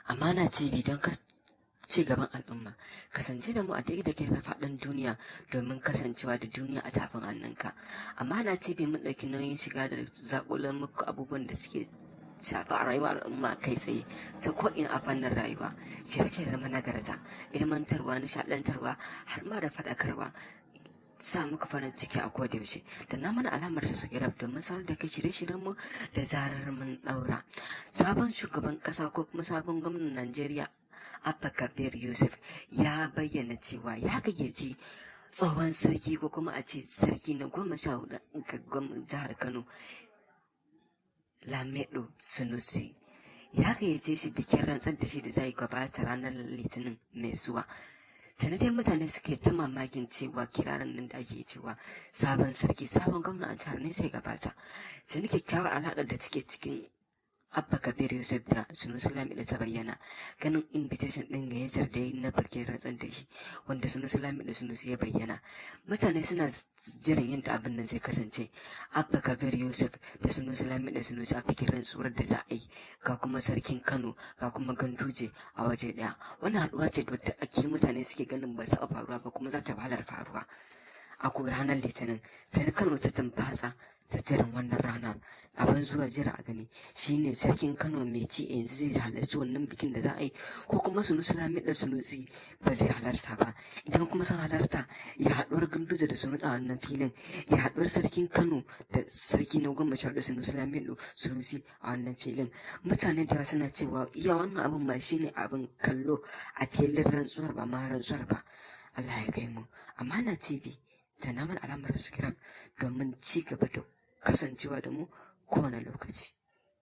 Amana TV don ci gaban al'umma. Kasance da mu a duk da ke faɗin duniya domin kasancewa da duniya a tafin hannunka. Amana TV mun ɗauki nauyin shiga da zaƙulan muku abubuwan da suke shafa a rayuwar al'umma kai tsaye ta ko'ina a fannin rayuwa, shirye-shiryen managarta, ilmantarwa, nishaɗantarwa har ma da faɗakarwa. Sa muka farin ciki a koda yaushe da na mana alamar su subscribe domin sanar da kai shirye-shiryen mu da zarar mun daura. Sabon shugaban kasa ko kuma sabon gwamnan Najeriya Abba Kabir Yusuf ya bayyana cewa ya gayyaci tsohon sarki ko kuma a ce sarki na 14 ga jihar Kano Lamido Sunusi, ya gayyace shi bikin rantsar da shi da zai gabata ranar Litinin mai zuwa. Sanadiyar mutane suke ta mamakin cewa kirarin nan da ake cewa sabon sarki sabon gwamna a jihar ne zai gabata. Sani kyakkyawar alaƙar da take cikin Abba Kabir Yusuf da Sunusi Lamido ta bayyana ganin invitation ɗin gayyatar da yi na bikin rantsar da shi wanda Sunusi Lamido Sunusi ya bayyana. Mutane suna jiran yadda abin nan zai kasance. Abba Kabir Yusuf da Sunusi Lamido Sunusi a bikin rantsuwar da za a yi, ga kuma sarkin Kano ga kuma Ganduje a waje ɗaya. Wannan haɗuwa ce wadda ake mutane suke ganin ba za a faruwa ba kuma za ta wahalar faruwa a ranar Litinin. Sai Kano ta tambasa ta jiran wannan ranar. Abin zuwa jira a gani shine sarkin Kano mai ci yanzu zai halarci wannan bikin da za a yi ko kuma Sunusi Lamido Sunusi ba zai halarta ba. Idan kuma sun halarta, ya haɗuwar Ganduje da Sunusi a wannan filin, ya haɗuwar sarkin Kano da sarki na 14 da Sunusi Lamido Sunusi a wannan filin. Mutane da yawa suna cewa iya wannan abin ba shine abin kallo a filin rantsuwar ba ma rantsuwar ba. Allah ya kai mu. Amana TV da naman alamar subscribe domin ci gaba da kasancewa da mu kowane lokaci.